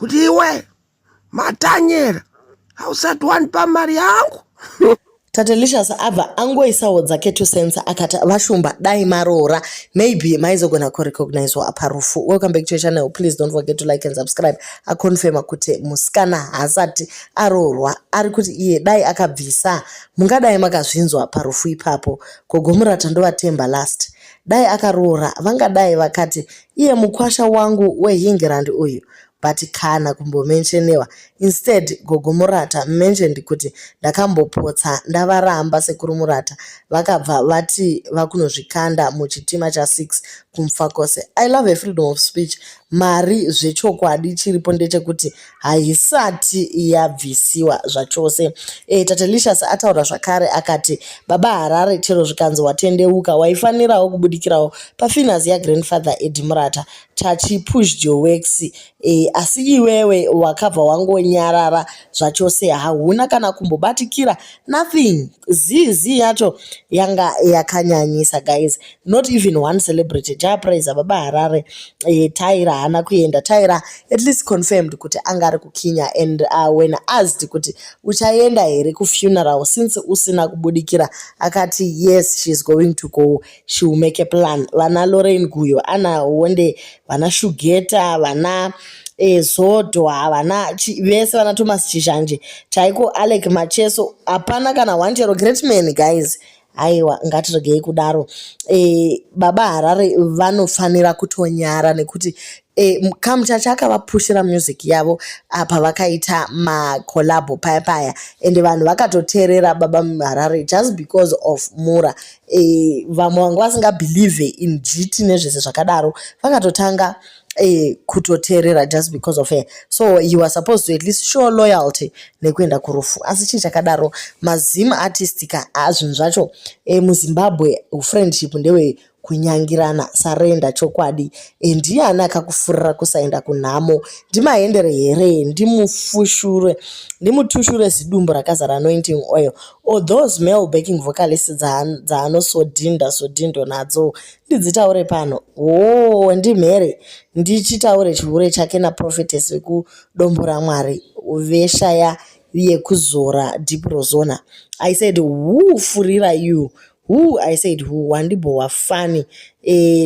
kuti iwe matanyera hausati wanipa mari yangu. Tadelicious abva angoisawo dzake 2 cents akati vashumba dai maroora maybe maizogona kurecognizwa parufu. Welcome back to your channel. Please don't forget to like and subscribe. Akonfirma kuti musikana haasati aroorwa ari kuti iye dai akabvisa mungadai makazvinzwa parufu ipapo. Gogomurata ndovatemba last dai akaroora vangadai vakati iye mukwasha wangu weHingirand uyu, but kana kumbomentionewa. Instead Gogomurata mentioned kuti ndakambopotsa ndavaramba sekuru Murata vakabva vati vakunozvikanda muchitima cha6 kumfakose. I love a freedom of speech. Mari zvechokwadi chiripo ndechekuti haisati yabvisiwa zvachose. Tadelicious ataura zvakare akati baba Harare chero zvikanzi watendeuka waifanirawo kubudikirawo pafinance yagrandfather Eddie Murata tachipush your works. Asi iwewe wakabva wangonyarara zvachose, hauna kana kumbobatikira nothing. Zizi yacho yanga yakanyanyisa guys. Not even one celebrity japraise baba Harare. Tyra hana kuenda. Tyra at least confirmed kuti angari kukinya, and when asked kuti uchaenda here kufuneral since usina kubudikira akati yes, she's going to go, she will make a plan. Vana Lorraine Guyo, Ana Wonde, vana Shugeta, vana Zodwa, vana vese vana Thomas Chishanje chaiko Alec Macheso, hapana kana wanchero great man guys. Aiwa ngatiregei kudaro. Baba Harare vanofanira kutonyara nekuti Kamchacha akavapushira music yavo apa vakaita makolabo paya and vanhu vakatoteerera baba Harare just because of Mura. Vamwe vanga vasingabelieve in GT nezvese zvakadaro vakatotanga kutoteerera just because of her. So you are supposed to at least show loyalty nekuenda kurufu. Asi chii chakadaro mazim artistica zvinhu zvacho muZimbabwe friendship ndewe kunyangirana sarenda chokwadi. Ndiani akakufurira kusaenda kunhamo? Ndimaendere here? Ndimufushure? Ndimutushure zidumbu rakazara anointing oil? Or those male backing vocalists dzaanosodhindo nadzo ndidzitaure pano? Ndimhere ndichitaure chihure chake naProphetess vekudombo raMwari veshaya yekuzora Deep Rozona. I said who furira you? Who? I said who? Wandibo wafani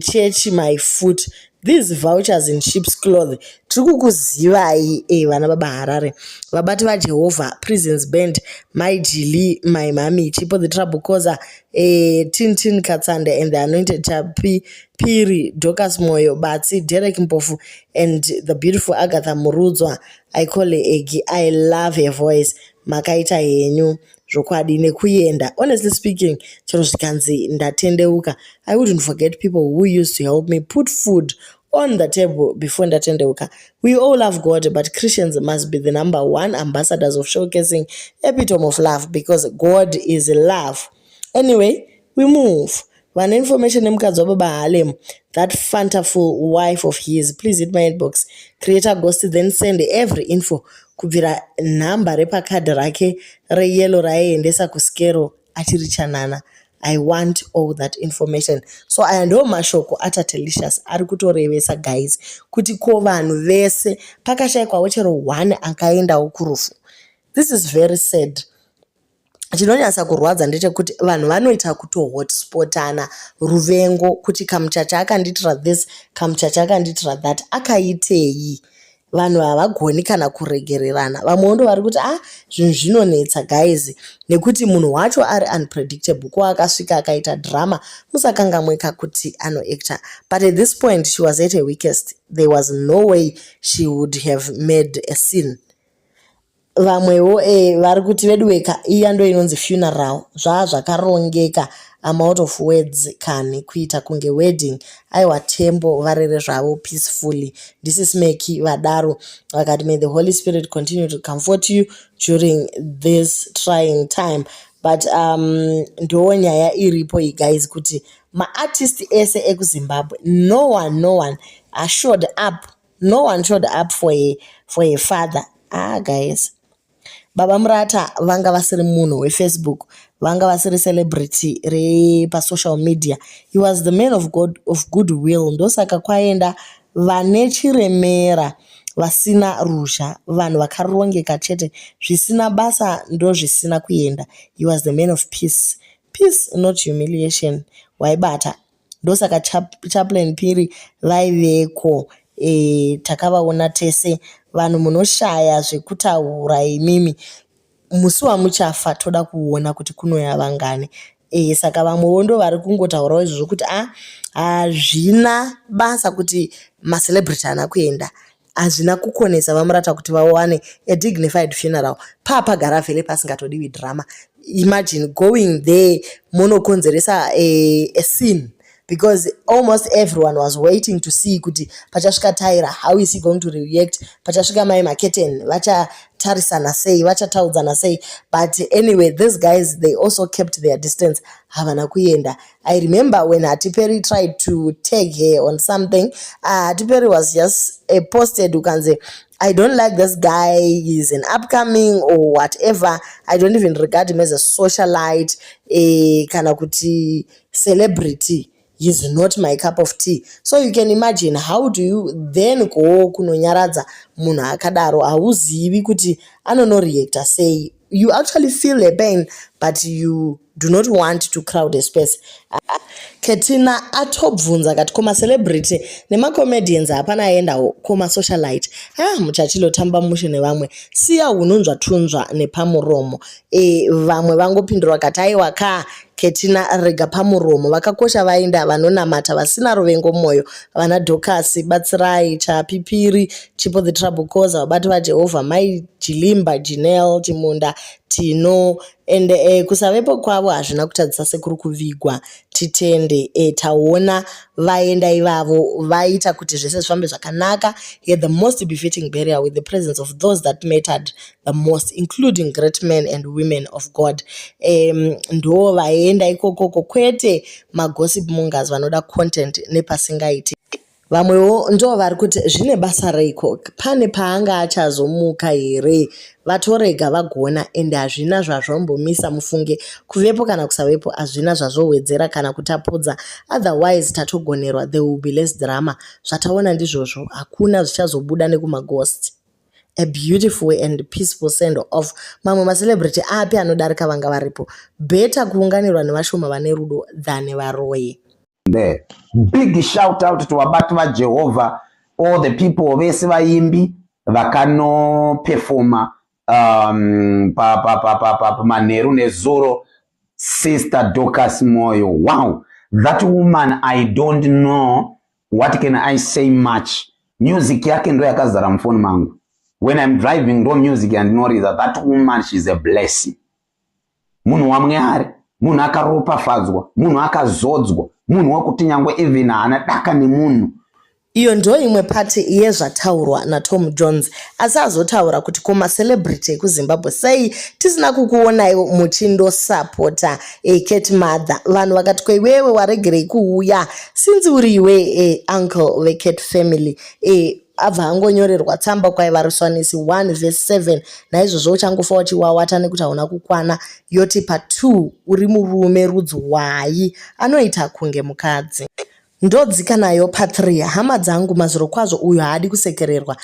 church my foot, these vouchers in sheep's cloth. Tirikukuzivai vana baba Harare. Vabati vaJehovah, Prisons Band, My Jili, My Mami, Chipo the Trouble Causer, Tintin Katsande and the Anointed Chapi Piri, Dorcas Moyo, Batsi, Derek Mpofu, and the beautiful Agatha Murudzwa. I call her Egi. I love her voice. Makaita yenyu zvokwadi nekuyenda. Honestly speaking, chero zvikanzi ndatendeuka, I wouldn't forget people who used to help me put food on the table before ndatendeuka. We all love God, but Christians must be the #1 ambassadors of showcasing epitome of love, because God is love. Anyway, we move. One information emukadzi wababa Harlem, that fantastic wife of his, please hit my inbox. Creator Ghost, then send every info kubvira nhamba repakadhi rake reyellow raiendesa kuskero achirichanana. I want all that information. So aya ndo mashoko atadelicious ari kutorevesa guys kuti ko vanhu vese pakashayikwawo chero 1 akaendawo kurufu. This is very sad. Chinonyasa kurwadza ndechekuti vanhu vanoita kutohotspotana ruvengo kuti Kamchacha akanditira this, Kamchacha akanditira that. Akaitei? Vanhu havagoni kana kuregererana. Vamwe ndo vari kuti zvinhu zvinonetsa guys nekuti munhu wacho ari unpredictable. Ko akasvika akaita drama musakangamweka kuti anoactor. But at this point she was at her weakest. There was no way she would have made a scene. Vamwewo vari kuti vedweka iya ndo inonzi funeral. Zvakarongeka, I'm out of words kani kuita kunge wedding. Aiwa Tembo varere zvavo peacefully. This is Meki vadaro vakati may the Holy Spirit continue to comfort you during this trying time. But ndo nyaya iripo iyi guys kuti maartist ese ekuZimbabwe, no one showed up. No one showed up for a father. Guys, Baba Murata vanga vasiri munhu weFacebook, vanga vasiri celebrity repasocial media. He was the man of goodwill. Ndosaka kwaenda vane chiremera, vasina ruzha, vanhu vakarongeka chete, zvisina basa ndo zvisina kuenda. He was the man of peace. Peace, not humiliation. Waibata. Ndosaka Chaplain Phiri vaiveko, takavaona tese. Vanhu munoshaya zvekutaura imimi. Musi wamuchafa toda kuona kuti kunouya vangani. Saka vamwewo ndo vari kungotaurawo izvozvo kuti hazvina basa kuti macelebrity haana kuenda, hazvina kukonesa vamurata kuti vawane a dignified funeral. Pagara vhele pasingatodiwi drama. Imagine going there munokonzeresa a scene, because almost everyone was waiting to see kuti pachasvika Tyra, how is he going to react, pachasvika Mai Maketen vachatarisana sei, vachataudzana sei. But anyway, these guys, they also kept their distance, havana kuenda. I remember when Hati Perry tried to tag her on something, Hati Perry was just posted ukanze, I don't like this guy, he's an upcoming or whatever. I don't even regard him as a socialite, kana kuti celebrity. He's not my cup of tea. So you can imagine, how do you then go kunonyaradza munhu akadaro, hauzivi kuti anonoreacta sei. You actually feel a pain, but you do not want to crowd a space. Ketina atobvunza kati koma celebrity nemacomedians hapana aendawo koma socialite. Muchachilotamba mushe nevamwe, siya unonzva tunzva nepamuromo. Vamwe vangopindura kati aiwa ka Ketina rega pamuromo, vakakosha vaenda vanonamata vasina ruvengo mwoyo, vana Dorcas Batsirai, Chapipiri, Chipo the Trouble Causer, vabati vaJehovha, Mai Chilimba, Janelle Chimunda, Tino, and kusavepo kwavo hazvina kutadzisa sekuri kuvigwa. Titende taona vaenda ivavo vaita kuti zvese zvifambe zvakanaka. He had the most befitting burial with the presence of those that mattered the most, including great men and women of God. Ndo vaenda ikokoko, kwete magossip mongers vanoda content nepasingaiti. Vamwewo ndo vari kuti zvine basa reiko, pane paanga achazomuka here, vatorega vagona, ende hazvina zvazvombomisa mufunge, kuvepo kana kusavepo hazvina zvazvowedzera kana kutapudza. Otherwise tatogonerwa, there will be less drama. Zvataona ndizvozvo, hakuna zvichazobuda nekumaghost. A beautiful and peaceful send off. Mamwe macelebrity api anodarika vanga varipo. Better kuunganirwa nevashoma vane rudo than varoyi. There. Big shout out to vabati vaJehovha, all the people vese vaimbi vakano performa Manheru neZoro, Sister Dorcas Moyo. Wow, that woman, I don't know what can I say much. Music yake ndo yakazara mfoni mangu. When I'm driving no music and know that woman, she's a blessing. Munhu wamwari, munhu akaropafadzwa, munhu akazodzwa, munhu wakuti nyangwe even anadaka nemunhu. Iyo ndo imwe pati yezvataurwa naTom Jones, asi azotaura kuti koma celebrity kuZimbabwe sei tisina kukuonaiwo muchindosapota Kate Mother. Vanhu vakati kweiwewe waregerei kuuya since uri iwe uncle veKate family. Abva angonyorerwa tsamba kwaivariswanisi 1:7, naizvozvo uchangofa uchiwawata nekuti hauna kukwana. Yoti pa2 uri murume rudzi hwai anoita kunge mukadzi. Ndodzika nayo pa3, hama dzangu mazuro kwazvo uyo haadi kusekererwa.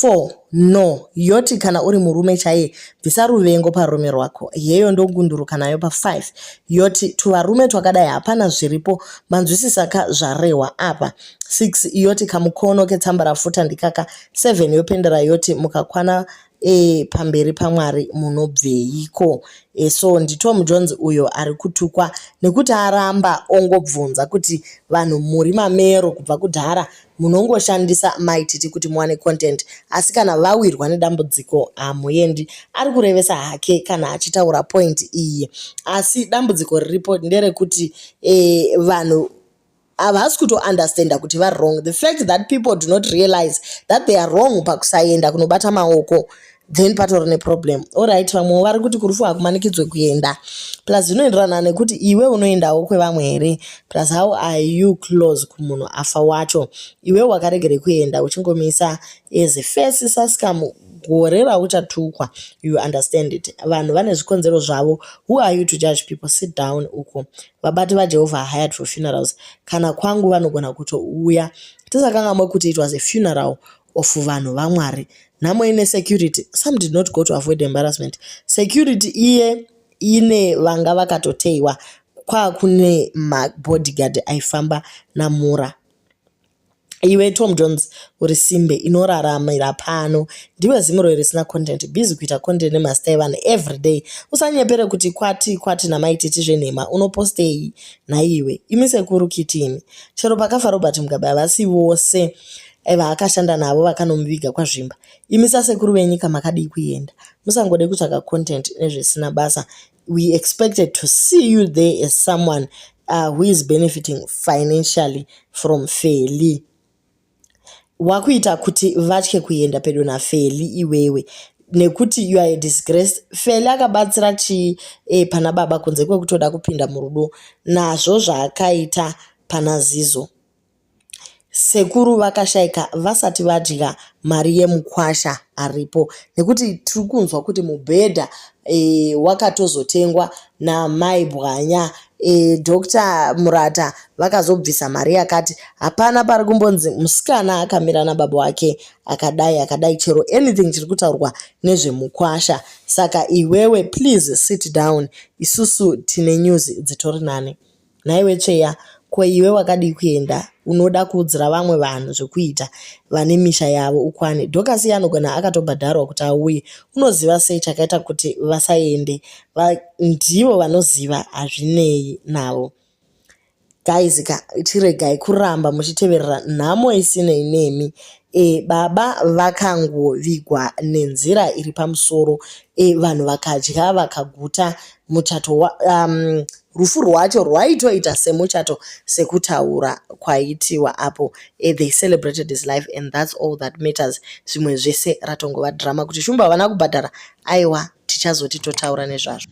4, no, yoti kana uri murume chaiye bvisa ruvengo parume rwako. Yeyo ndongunduruka nayo pa5, yoti tuvarume twakadai hapana zviripo, manzwisisaka zvarehwa apa. 6, yoti kamukono ketsamba rafuta ndikaka. 7, yopendera yoti mukakwana pamberi paMwari munobveiko. So ndiTom Jones uyo ari kutukwa nekuti aramba ongobvunza kuti vanhu muri mamero kubva kudhara munongoshandisa maititi kuti muwane content, asi kana vawirwa nedambudziko hamuendi. Ari kurevesa hake kana achitaura point iyi, asi dambudziko riripo nderekuti vanhu havasi kutounderstanda kuti vari wrong. The fact that people do not realize that they are wrong pakusaenda kunobata maoko, then patori neproblem. Alright, vamwe vari kuti kurufu hakumanikidzwe kuenda, plus zvinoenderana nekuti iwe unoendawo kwevamwe here, plus how are you close kumunhu afa wacho. Iwe wakaregere kuenda uchingomisa as a face saskamu gore rauchatukwa, you understand it. Vanhu vane zvikonzero zvavo. Who are you to judge people? Sit down uko. Vabati vaJehovha are hired for funerals. Kana kwangu vanogona kutouya. Tisakangamwe kuti it was a funeral of vanhu vaMwari. Nhamo ine security, some did not go to avoid embarrassment. Security iye ine vanga vakatoteiwa kune mabodyguard aifamba namura. Iwe Tom Jones uri simbe inoraramira pano, ndiwe zimuro risina content, busy kuita content nemastai vanhu everyday. Usanyepere kuti kwati namaititi zvenhema unopostei naiwe. Imi sekuru kitini chero pakafa Robert Mugabe havasi vose vaakashanda navo vakanomuviga kwazvimba. Imi sasekuru venyika makadii kuenda, musangode kutsvaga content nezvisina basa. We expected to see you there as someone who is benefiting financially from Feli. Wakuita kuti vatye kuenda pedo naFeli iwewe nekuti you are a disgrace. Feli akabatsira chi pana baba kunze kwekutoda kupinda murudo nazvo zvaakaita pana Zizo. Sekuru vakashaika vasati vadya mari yemukwasha aripo, nekuti tiri kunzwa kuti mubhedha wakatozotengwa namai Bwanya. Dr. Murata vakazobvisa mari yakati hapana pari kumbonzi musikana akamira nababa wake akadai chero anything chiri kutaurwa nezvemukwasha. Saka iwewe please sit down, isusu tine news dzitori nane. Naiwe Tsveya, ko iwe wakadii kuenda? Unoda kuudzira vamwe vanhu zvekuita vane misha yavo ukwane. Dhokasi anogona akatobhadharwa kuti auye. Unoziva sei chakaita kuti vasaende? Ndivo vanoziva, hazvinei navo. Guys, chiregai kuramba muchiteverera nhamo isinei nemi. Baba vakangovigwa nenzira iri pamusoro. Vanhu vakadya vakaguta muchato rufu rwacho rwaitoita semuchato sekutaura kwaitiwa apo. They celebrated his life and that's all that matters. Zvimwe zvese ratongova drama kuti shumba havana kubhadhara. Aiwa, tichazoti totaura nezvazvo.